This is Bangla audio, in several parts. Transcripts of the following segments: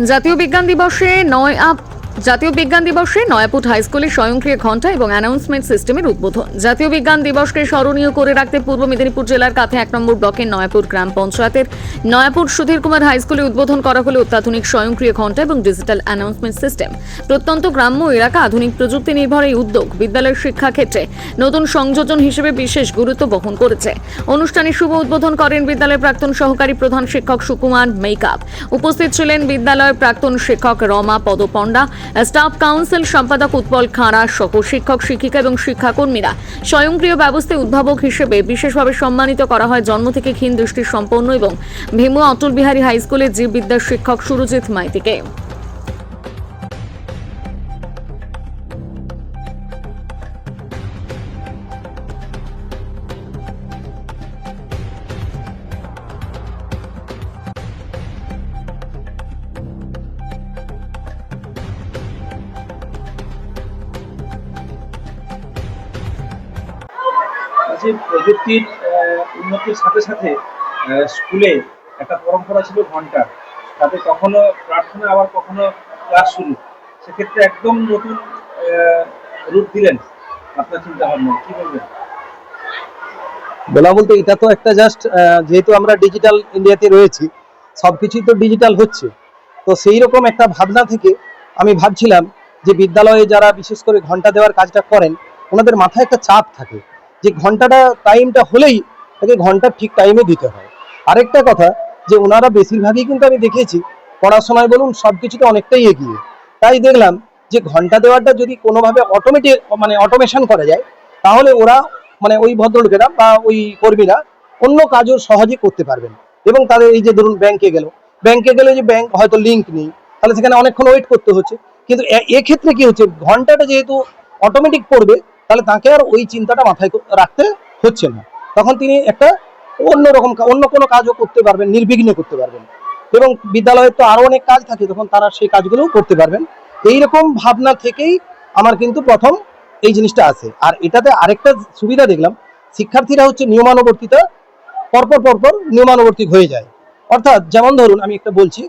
জাতীয় বিজ্ঞান দিবসে নয়াপুট হাই স্কুলে স্বয়ংক্রিয় ঘণ্টা এবং অ্যানাউন্সমেন্ট সিস্টেমের উদ্বোধন। জাতীয় বিজ্ঞান দিবসকে স্মরণীয় করে রাখতে পূর্ব মেদিনীপুর জেলার কাথে 1 নম্বর ব্লকের নয়াপুর গ্রাম পঞ্চায়েতের নয়াপুর সুধীর কুমার হাই স্কুলে উদ্বোধন করা হলো অত্যাধুনিক স্বয়ংক্রিয় ঘণ্টা এবং ডিজিটাল অ্যানাউন্সমেন্ট সিস্টেম। প্রত্যন্ত গ্রাম্য এলাকা আধুনিক প্রযুক্তি নির্ভর এই উদ্যোগ বিদ্যালয়ের শিক্ষা ক্ষেত্রে নতুন সংযোজন হিসেবে বিশেষ গুরুত্ব বহন করেছে। অনুষ্ঠানে শুভ উদ্বোধন করেন বিদ্যালয়ের প্রাক্তন সহকারী প্রধান শিক্ষক সুকুমার মেকআপ। উপস্থিত ছিলেন বিদ্যালয়ের প্রাক্তন শিক্ষক রমা পদপণ্ডা, স্টাফ কাউন্সিল সম্পাদক উৎপল খাঁড়া সহ শিক্ষক শিক্ষিকা এবং শিক্ষাকর্মীরা। স্বয়ংক্রিয় ব্যবস্থায় উদ্ভাবক হিসেবে বিশেষভাবে সম্মানিত করা হয় জন্ম থেকে ক্ষীণ দৃষ্টি সম্পন্ন এবং ভীমু অটল বিহারী হাই স্কুলের জীববিদ্যার শিক্ষক সুরজিৎ মাইতিকে। যে প্রযুক্তির উন্নতির সাথে সাথে স্কুলে একটা পরম্পরা ছিল ঘন্টার, তাতে কখনো প্রার্থনা আবার কখনো ক্লাস শুরু, সেক্ষেত্রে একদম নতুন রূপ দিলেন। আপনার চিন্তা ভাবনা কি বলবেন? বলা বলতে এটা তো একটা জাস্ট যেহেতু আমরা ডিজিটাল ইন্ডিয়াতে রয়েছি, সবকিছুই তো ডিজিটাল হচ্ছে, তো সেই রকম একটা ভাবনা থেকে আমি ভাবছিলাম যে বিদ্যালয়ে যারা বিশেষ করে ঘন্টা দেওয়ার কাজটা করেন ওনাদের মাথায় একটা চাপ থাকে যে ঘন্টাটা টাইমটা হলেই তাকে ঘন্টা ঠিক টাইমে দিতে হয়। আরেকটা কথা যে ওনারা বেশিরভাগই কিন্তু আমি দেখেছি পড়াশোনায় বলুন সব কিছুতে অনেকটাই এগিয়ে। তাই দেখলাম যে ঘন্টা দেওয়াটা যদি কোনোভাবে অটোমেশন করা যায় তাহলে ওরা ওই ভদ্রলোকেরা বা ওই কর্মীরা অন্য কাজও সহজে করতে পারবেন। এবং তাদের এই যে ধরুন ব্যাংকে গেলে যে ব্যাংক হয়তো লিঙ্ক নেই, তাহলে সেখানে অনেকক্ষণ ওয়েট করতে হচ্ছে। কিন্তু এক্ষেত্রে কি হচ্ছে, ঘন্টাটা যেহেতু অটোমেটিক পড়বে তাহলে তাকে আর ওই চিন্তাটা মাথায় রাখতে হচ্ছে না, তখন তিনি একটা অন্য কোনো কাজও করতে পারবেন, নির্বিঘ্নে করতে পারবেন। এবং বিদ্যালয়ের তো আরো অনেক কাজ থাকে, তখন তারা সেই কাজগুলোও করতে পারবেন। এইরকম ভাবনা থেকেই আমার কিন্তু প্রথম এই জিনিসটা আছে। আর এটাতে আরেকটা সুবিধা দেখলাম, শিক্ষার্থীরা হচ্ছে নিয়মানুবর্তিতা পরপর নিয়মানুবর্তিক হয়ে যায়। অর্থাৎ যেমন ধরুন আমি একটা বলছি,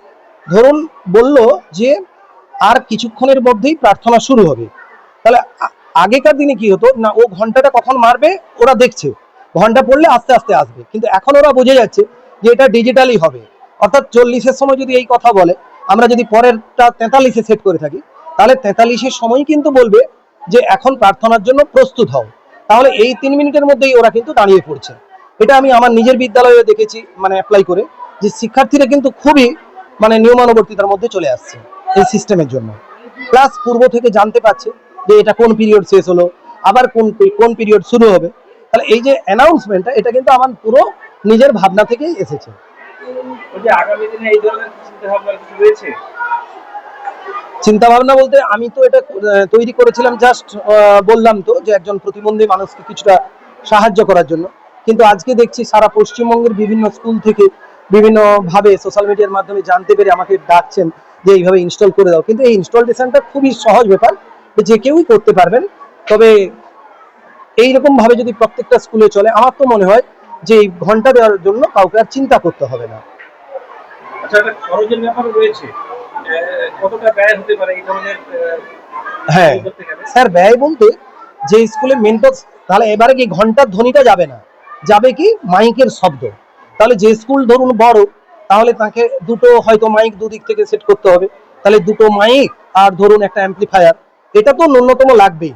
ধরুন বললো যে আর কিছুক্ষণের মধ্যেই প্রার্থনা শুরু হবে, তাহলে আগেকার দিনে কি হতো না, ও ঘন্টাটা কখন মারবে ওরা দেখছে, ঘন্টা পড়লে আস্তে আস্তে আসবে, কিন্তু এখন ওরা বুঝে যাচ্ছে যে এটা ডিজিটালি হবে। অর্থাৎ 40-এর সময় যদি এই কথা বলে, আমরা যদি পরেরটা 43-এ সেট করে থাকি, তাহলে 43-এর সময় কিন্তু বলবে যে এখন প্রার্থনার জন্য প্রস্তুত হও। তাহলে এই 3 মিনিটের মধ্যেই ওরা কিন্তু দাঁড়িয়ে পড়ছে। এটা আমি আমার নিজের বিদ্যালয়ে দেখেছি, অ্যাপ্লাই করে, যে শিক্ষার্থীরা কিন্তু খুবই নিয়মানুবর্তিতার মধ্যে চলে আসছে এই সিস্টেমের জন্য। প্লাস পূর্ব থেকে জানতে পারছে যে এটা কোন পিরিয়ড শেষ হলো, আবার কোন পিরিয়ড শুরু হবে। তাহলে এই যে অ্যানাউন্সমেন্টটা, এটা কিন্তু আমার পুরো নিজের ভাবনা থেকেই এসেছে। আগামী দিনে এই ধরনের চিন্তা ভাবনা কিছু রয়েছে? চিন্তা ভাবনা বলতে আমি তো এটা তৈরি করেছিলাম জাস্ট বললাম তো যে একজন প্রতিবন্ধী মানুষকে কিছুটা সাহায্য করার জন্য। কিন্তু আজকে দেখছি সারা পশ্চিমবঙ্গের বিভিন্ন স্কুল থেকে বিভিন্ন ভাবে সোশ্যাল মিডিয়ার মাধ্যমে জানতে পেরে আমাকে ডাকছেন যে এইভাবে ইনস্টল করে দাও। কিন্তু এই ইনস্টলেশনটা খুবই সহজ ব্যাপার, যে কেউই করতে পারবেন। তবে এইরকম ভাবে যদি প্রত্যেকটা স্কুলে চলে, আমার তো মনে হয় যে এই ঘন্টা দেওয়ার জন্য কাউকে আর চিন্তা করতে হবে না। আচ্ছা, একটা খরচের ব্যাপার রয়েছে, কতটা ব্যয় হতে পারে এই ধরনের? হ্যাঁ স্যার, ব্যয় বলতে যে স্কুলে মেন তো, তাহলে এবারে কি ঘন্টার ধ্বনিটা যাবে না, যাবে কি মাইকের শব্দ। তাহলে যে স্কুল ধরুন বড়, তাহলে তাকে দুটো হয়তো মাইক দুদিক থেকে সেট করতে হবে, তাহলে দুটো মাইক আর ধরুন একটা অ্যাম্পলিফায়ার, এটা তো ন্যূনতম লাগবেই।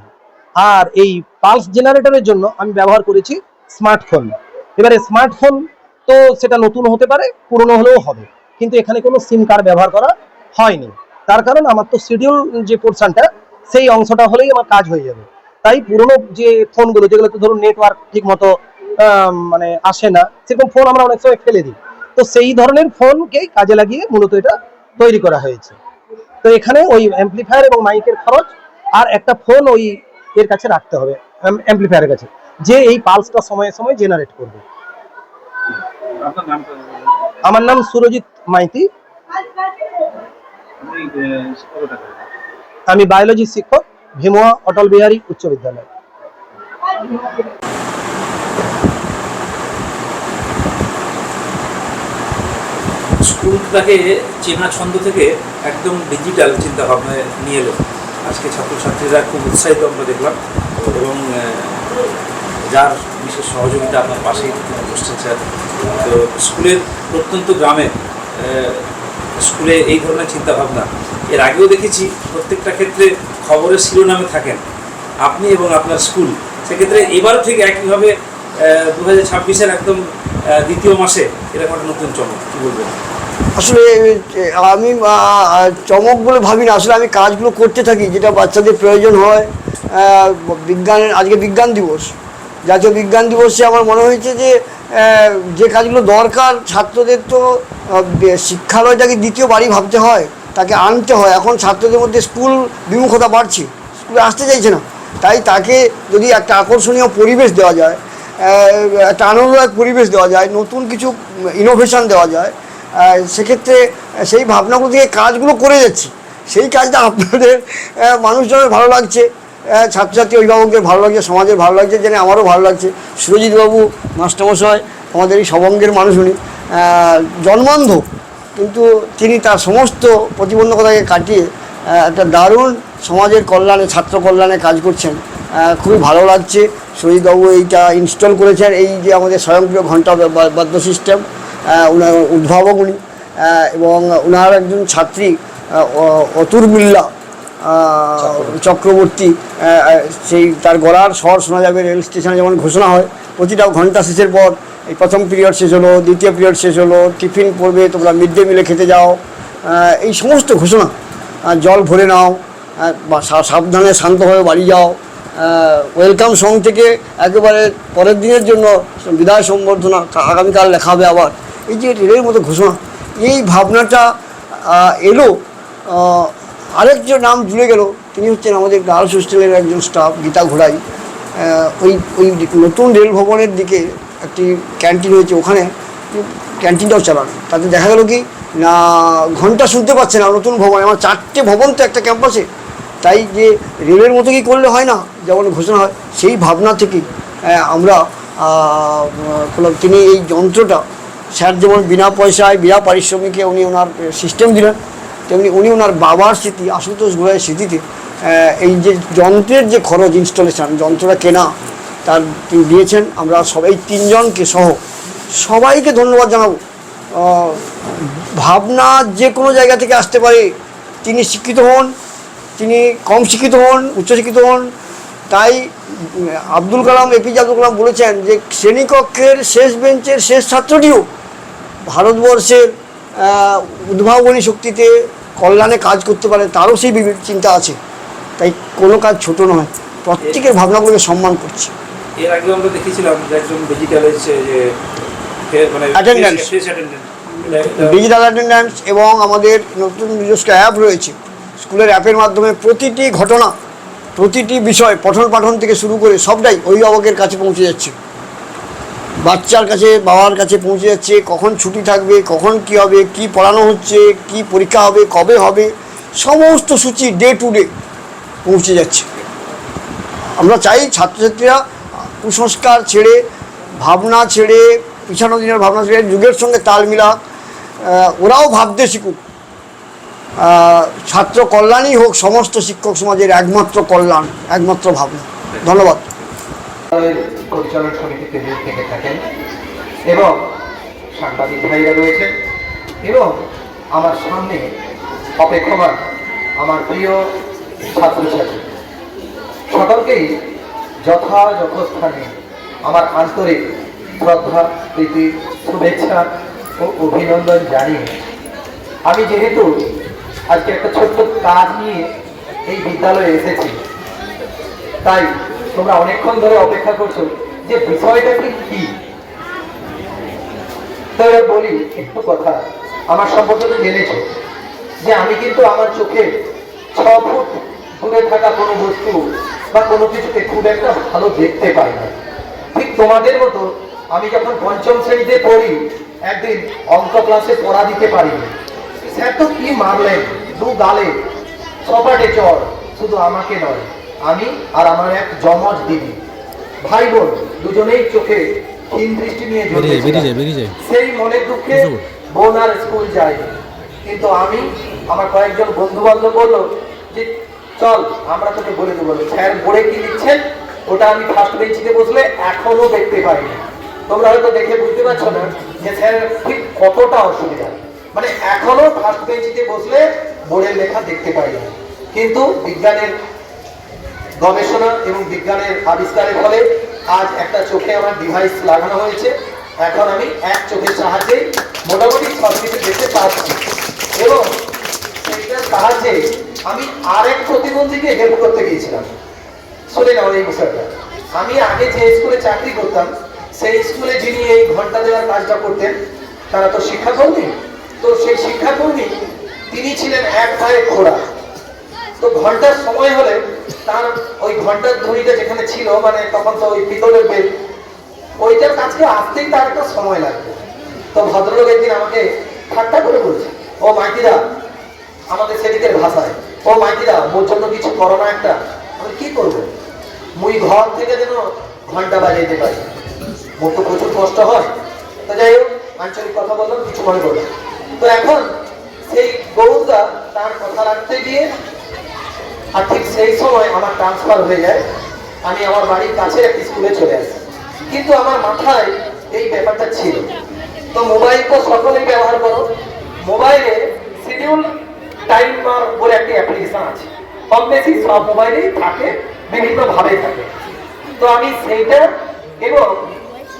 আর এই পালস জেনারেটরের জন্য আমি ব্যবহার করেছি স্মার্টফোন। এবারে স্মার্টফোন তো সেটা নতুন হতে পারে, পুরনো হলেও হবে, কিন্তু এখানে কোনো সিম কার্ড ব্যবহার করা হয়নি। তার কারণ আমার তো শিডিউল যে পোর্শনটা, সেই অংশটা হলেই আমার কাজ হয়ে যাবে। তাই পুরনো যে ফোনগুলো, যেগুলো তো ধরুন নেটওয়ার্ক ঠিক মতো আসে না, সেরকম ফোন আমরা অনেক সময় ফেলে দিই, তো সেই ধরনের ফোনকে কাজে লাগিয়ে মূলত এটা তৈরি করা হয়েছে। তো এখানে ওই অ্যাম্পলিফায়ার এবং মাইকের খরচ, আর একটা ফোন ওই এর কাছে রাখতে হবে, অ্যাম্পলিফায়ারের কাছে, যে এই পালসটা সময়ে সময়ে জেনারেট করবে। আমার নাম সুরজিৎ মাইতি, আমি বায়োলজি শিক্ষক, ভীমুয়া অটল বিহারী উচ্চ বিদ্যালয়। Thank you. স্কুলটাকে চেনা ছন্দ থেকে একদম ডিজিটাল চিন্তা ভাবনায় নিয়ে এলো। আজকে ছাত্রছাত্রীরা খুব উৎসাহিত আমরা দেখলাম, এবং যার বিশেষ সহযোগিতা আপনার পাশেই বসছেন স্যার। তো স্কুলের প্রত্যন্ত গ্রামে স্কুলে এই ধরনের চিন্তাভাবনা এর আগেও দেখেছি, প্রত্যেকটা ক্ষেত্রে খবরের শিরোনামে থাকেন আপনি এবং আপনার স্কুল। সেক্ষেত্রে এবারও ঠিক একইভাবে 2026-এর একদম দ্বিতীয় মাসে এরকম একটা নতুন চমক, কী বলবেন? আসলে আমি চমক বলে ভাবি না, আসলে আমি কাজগুলো করতে থাকি যেটা বাচ্চাদের প্রয়োজন হয়। বিজ্ঞানের আজকে বিজ্ঞান দিবস, জাতীয় বিজ্ঞান দিবসে আমার মনে হয়েছে যে যে কাজগুলো দরকার ছাত্রদের, তো শিক্ষালয়টাকে দ্বিতীয় বাড়ি ভাবতে হয়, তাকে আনতে হয়। এখন ছাত্রদের মধ্যে স্কুল বিমুখতা বাড়ছে, স্কুলে আসতে চাইছে না, তাই তাকে যদি একটা আকর্ষণীয় পরিবেশ দেওয়া যায়, একটা আনন্দদায়ক পরিবেশ দেওয়া যায়, নতুন কিছু ইনোভেশন দেওয়া যায়, সেক্ষেত্রে সেই ভাবনাগুলো থেকে কাজগুলো করে যাচ্ছি। সেই কাজটা আপনাদের মানুষজনের ভালো লাগছে, ছাত্রছাত্রী অভিভাবকদের ভালো লাগছে, সমাজের ভালো লাগছে, জেনে আমারও ভালো লাগছে। সুরজিৎবাবু মাস্টারমশাই আমাদের এই সবঙ্গের মানুষ, উনি জন্মান্ধ, কিন্তু তিনি তার সমস্ত প্রতিবন্ধকতাকে কাটিয়ে একটা দারুণ সমাজের কল্যাণে, ছাত্র কল্যাণে কাজ করছেন। খুবই ভালো লাগছে। সুরজিৎবাবু এইটা ইনস্টল করেছেন, এই যে আমাদের স্বয়ংক্রিয় ঘণ্টা বাদ্য সিস্টেম, উনার উদ্ভাবক উনি, এবং উনার একজন ছাত্রী অতুর্বিল্লা চক্রবর্তী, সেই তার গলার স্বর শোনা যাবে রেল স্টেশনে, যেমন ঘোষণা হয় প্রতিটা ঘন্টা শেষের পর, এই প্রথম পিরিয়ড শেষ হলো, দ্বিতীয় পিরিয়ড শেষ হলো, টিফিন পড়বে, তোমরা মিড ডে মিলে খেতে যাও, এই সমস্ত ঘোষণা, জল ভরে নাও, সাবধানে শান্তভাবে বাড়ি যাও, ওয়েলকাম সং থেকে একেবারে পরের দিনের জন্য বিদায় সম্বর্ধনা আগামীকাল লেখা হবে আবার, এই যে রেলের মতো ঘোষণা, এই ভাবনাটা এলো। আরেকজন নাম জুড়ে গেল, তিনি হচ্ছেন আমাদের গার্লস হোস্টেলের একজন স্টাফ, গীতা ঘোড়াই। ওই নতুন রেল ভবনের দিকে একটি ক্যান্টিন হয়েছে, ওখানে ক্যান্টিনটাও চালান। তাতে দেখা গেল কি না, ঘন্টা শুনতে পাচ্ছে না, নতুন ভবন, আমার 4টে ভবন তো একটা ক্যাম্পাসে, তাই যে রেলের মতো কি করলে হয় না, যেমন ঘোষণা হয়, সেই ভাবনা থেকেই আমরা তিনি এই যন্ত্রটা, স্যার যেমন বিনা পয়সায় বিনা পারিশ্রমিকে উনি ওনার সিস্টেম দিলেন, তেমনি উনি ওনার বাবার স্মৃতি, আশুতোষ ঘোড়াইয়ের স্মৃতিতে এই যে যন্ত্রের যে খরচ, ইনস্টলেশন, যন্ত্রটা কেনা, তার তিনি দিয়েছেন। আমরা সবাই 3 জনকে সহ সবাইকে ধন্যবাদ জানাবো। ভাবনা যে কোনো জায়গা থেকে আসতে পারে, তিনি শিক্ষিত হন, তিনি কম শিক্ষিত হন, উচ্চশিক্ষিত হন, তাই আব্দুল কালাম, এপিজে আব্দুল কালাম বলেছেন যে শ্রেণীকক্ষের শেষ বেঞ্চের শেষ ছাত্রটিও ভারতবর্ষের উদ্ভাবনী শক্তিতে কল্যাণে কাজ করতে পারে, তারও সেই চিন্তা আছে। তাই কোনো কাজ ছোট নয়, প্রত্যেকের ভাবনাগুলোকে সম্মান করছি। এর আগে আমরা দেখেছিলাম যে একজন ডিজিটালাইজ ডিজিটাল অ্যাটেন্ডেন্স, এবং আমাদের নতুন নিজস্ব অ্যাপ রয়েছে। স্কুলের অ্যাপের মাধ্যমে প্রতিটি ঘটনা, প্রতিটি বিষয়, পঠন পাঠন থেকে শুরু করে সবটাই অভিভাবকের কাছে পৌঁছে যাচ্ছে, বাচ্চার কাছে, বাবার কাছে পৌঁছে যাচ্ছে। কখন ছুটি থাকবে, কখন কি হবে, কি পড়ানো হচ্ছে, কি পরীক্ষা হবে, কবে হবে, সমস্ত সূচি ডে টু ডে পৌঁছে যাচ্ছে। আমরা চাই ছাত্রছাত্রীরা কুসংস্কার ছেড়ে, ভাবনা ছেড়ে, পিছানো দিনের ভাবনা ছেড়ে যুগের সঙ্গে তাল মিলা, ওরাও ভাবতে শিখুক। ছাত্র কল্যাণই হোক সমস্ত শিক্ষক সমাজের একমাত্র কল্যাণ, একমাত্র ভাবনা। ধন্যবাদ। পরিচালন সমিতিতে থেকে থাকেন, এবং সাংবাদিক ভাইরা রয়েছেন, এবং আমার সামনে অপেক্ষমান আমার প্রিয় ছাত্রছাত্রী, সকলকেই যথাযথ স্থানে আমার আন্তরিক শ্রদ্ধা, প্রীতি, শুভেচ্ছা ও অভিনন্দন জানিয়ে, আমি যেহেতু আজকে একটা ছোট্ট কাজ নিয়ে এই বিদ্যালয়ে এসেছি, তাই তোমরা অনেকক্ষণ ধরে অপেক্ষা করছো যে বিষয়টা কি। তাই বলি একটু কথা, আমার সম্পর্কে তো জেনেছো যে আমি কিন্তু আমার চোখে 6 ফুট দূরে থাকা কোনো বস্তু বা কোনো কিছুকে খুব একটা ভালো দেখতে পাই না। ঠিক তোমাদের মতো আমি যখন 5ম শ্রেণীতে পড়ি, একদিন অঙ্ক ক্লাসে পড়া দিতে পারিনি। স্যার তো কি মারলেন, 2 গালে সপাটে চড়, শুধু আমাকে নয়, আমি আর আমার এক জমজ দিদি, ভাই বোন দুজনেই চোখে ক্ষীণ দৃষ্টি নিয়ে জ্বলতেছিলাম। সেই মনের দুঃখে বোন আর স্কুল যায়নি, কিন্তু আমি আমার কয়েকজন বন্ধু বান্ধব বললো যে চল আমরা তোকে বলে দেবো স্যার বোর্ডে কি লিখছেন, ওটা আমি ফার্স্ট বেঞ্চিতে বসলে এখনো দেখতে পাইনি। তোমরা হয়তো দেখে বুঝতে পারছো না যে স্যার ঠিক কতটা অসুবিধা, মানে এখনো ফার্স্ট বেঞ্চিতে বসলে বোর্ডের লেখা দেখতে পাই না। কিন্তু বিজ্ঞানের গবেষণা এবং বিজ্ঞানের আবিষ্কারের ফলে আজ একটা চোখে আমার ডিভাইস লাগানো হয়েছে, এখন আমি এক চোখের সাহায্যে মোটামুটি সব কিছু দেখতে পাচ্ছি। এবং সেইটার সাহায্যে আমি আরেক প্রতিবন্ধীকে হেল্প করতে গিয়েছিলাম। শুনে নাও এই বিষয়টা, আমি আগে যে স্কুলে চাকরি করতাম সেই স্কুলে যিনি এই ঘন্টা দেওয়ার কাজটা করতেন তারা তো শিক্ষাকর্মী, তো সেই শিক্ষাকর্মী তিনি ছিলেন এক পায়ে খোড়া। তো ঘন্টার সময় হলে তার ওই ঘন্টার ধ্বনিটা যেখানে ছিল, মানে তখন তো ওই পিতলের বেল, ওইটার কাছকে আসতেই তার একটা সময় লাগবে। তো ভদ্রলোক একদিন আমাকে ঠাট্টা করে বলছে, ও মাইতিরা, আমাদের সেদিকের ভাষায়, ও মাইতিরা মোর জন্য কিছু করো না একটা। আমি কি করবো, মুই ঘর থেকে যেন ঘন্টা বাজাইতে পারি, মোর তো প্রচুর কষ্ট হয়। তো যাই হোক, আঞ্চলিক কথা বললাম, কিছু মনে করলাম। তো এখন সেই গৌরদা তার কথা রাখতে গিয়ে আর ঠিক সেই সময় আমার ট্রান্সফার হয়ে যায়, আমি আমার বাড়ির কাছে একটি স্কুলে চলে আসি। কিন্তু আমার মাথায় এই ব্যাপারটা ছিল। তো মোবাইল তো সকলেই ব্যবহার করো, মোবাইলে শিডিউল টাইমার বলে একটি অ্যাপ্লিকেশন আছে, কম বেশি সব মোবাইলেই থাকে, বিভিন্নভাবে থাকে। তো আমি সেইটা এবং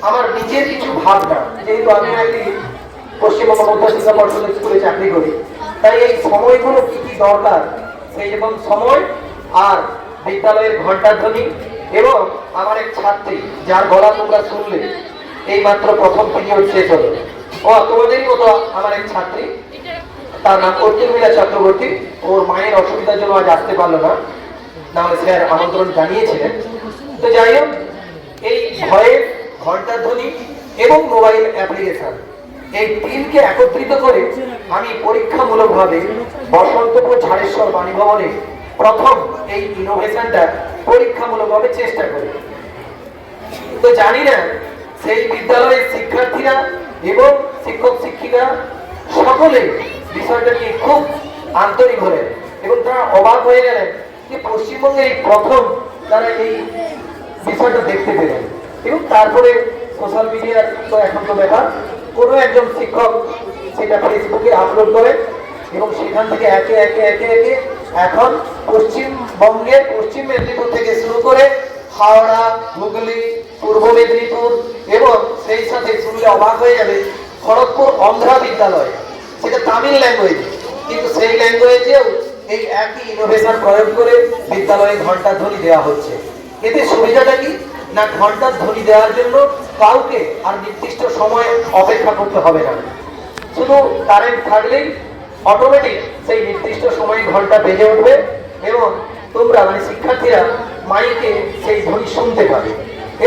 আমার নিজের কিছু ভাবনা, যেহেতু আমি একটি পশ্চিমবঙ্গ মধ্য শিক্ষা পর্ষদের স্কুলে চাকরি করি, তাই এই সময়গুলো কি কি দরকার, সেই রকম সময় আর বিদ্যালয়ের ঘণ্টাধ্বনি এবং আমার এক ছাত্রী যার গলা তোমরা শুনলে এই মাত্র প্রথম পিরিয়ড শেষ হলো, ও তোমাদেরই মতো আমার এক ছাত্রী, তার নাম অর্জুনমিলা চক্রবর্তী। ওর মায়ের অসুবিধার জন্য আজ আসতে পারলো না, নাহলে স্যার আমন্ত্রণ জানিয়েছিলেন। তো যাই হোক, এই ভয়েস, ঘণ্টাধ্বনি এবং মোবাইল অ্যাপ্লিকেশন, এই তিনকে একত্রিত করে আমি পরীক্ষামূলকভাবে বসন্তপুর ঝাড়েশ্বর বাণীভবনে প্রথম এই ইনোভেশনটা পরীক্ষামূলকভাবে চেষ্টা করি। তো জানি না সেই বিদ্যালয়ের শিক্ষার্থীরা এবং শিক্ষক শিক্ষিকা সকলে বিষয়টা নিয়ে খুব আন্তরিক হলেন এবং তারা অবাক হয়ে গেলেন যে পশ্চিমবঙ্গে এই প্রথম তারা এই বিষয়টা দেখতে পেলেন। এবং তারপরে সোশ্যাল মিডিয়ার তো এখন তো ব্যাপার, কোনো একজন শিক্ষক সেটা ফেসবুকে আপলোড করেন এবং সেখান থেকে একে একে একে একে এখন পশ্চিমবঙ্গের পশ্চিম মেদিনীপুর থেকে শুরু করে হাওড়া, হুগলি, পূর্ব মেদিনীপুর এবং সেই সাথে শুনলে অবাক হয়ে যাবে খড়গপুর অন্ধ্রা বিদ্যালয়, সেটা তামিল ল্যাঙ্গুয়েজ, কিন্তু সেই ল্যাঙ্গুয়েজেও এই একই ইনোভেশন প্রয়োগ করে বিদ্যালয়ে ঘণ্টার ধ্বনি দেওয়া হচ্ছে। এতে সুবিধাটা কি না, ঘণ্টার ধ্বনি দেওয়ার জন্য কাউকে আর নির্দিষ্ট সময় অপেক্ষা করতে হবে না, শুধু কারেন্ট থাকলেই অটোমেটিক সেই নির্দিষ্ট সময়ে ঘন্টা বেজে উঠবে এবং তোমরা মানে শিক্ষার্থীরা মাইকে সেই ধ্বনি শুনতে পাবে।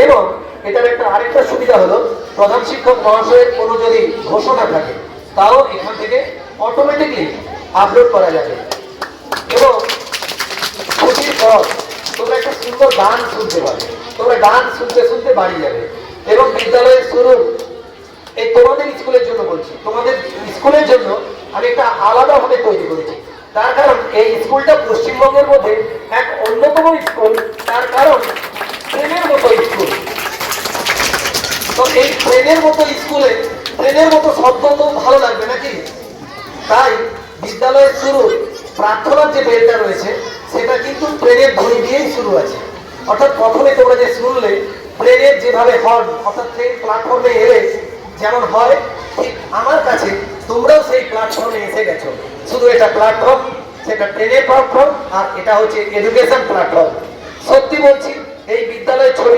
এবং এটার একটা আরেকটা সুবিধা হলো, প্রধান শিক্ষক মহাশয়ের কোনো যদি ঘোষণা থাকে তাও এখান থেকে অটোমেটিকলি আপলোড করা যাবে। এবং ছুটির পর তোমরা একটা সুন্দর গান শুনতে পাবে, তোমরা গান শুনতে শুনতে বাড়ি যাবে। এবং বিদ্যালয়ের শুরু এই তোমাদের স্কুলের জন্য বলছি, তোমাদের স্কুলের জন্য আমি একটা আলাদাভাবে তৈরি করেছি। তার কারণ এই স্কুলটা পশ্চিমবঙ্গের মধ্যে এক অন্যতম স্কুল, তার কারণ ট্রেনের মতো স্কুল। তো এই ট্রেনের মতো স্কুলে ট্রেনের মতো শব্দ তো ভালো লাগবে নাকি, তাই বিদ্যালয়ের শুরু প্রার্থনার যে বেলটা রয়েছে সেটা কিন্তু ট্রেনের ধ্বনি দিয়েই শুরু আছে। অর্থাৎ প্রথমে তোমরা যে শুনলে ট্রেনের যেভাবে হর্ন, অর্থাৎ ট্রেন প্ল্যাটফর্মে এলে যেমন হয়, ঠিক আমার কাছে তোমরাও সেই প্ল্যাটফর্মে এসে গেছো। শুধু এটা প্ল্যাটফর্ম, সেটা ট্রেনের প্ল্যাটফর্ম, আর এটা হচ্ছে এডুকেশন প্ল্যাটফর্ম। সত্যি বলছি, এই বিদ্যালয়ের ছবি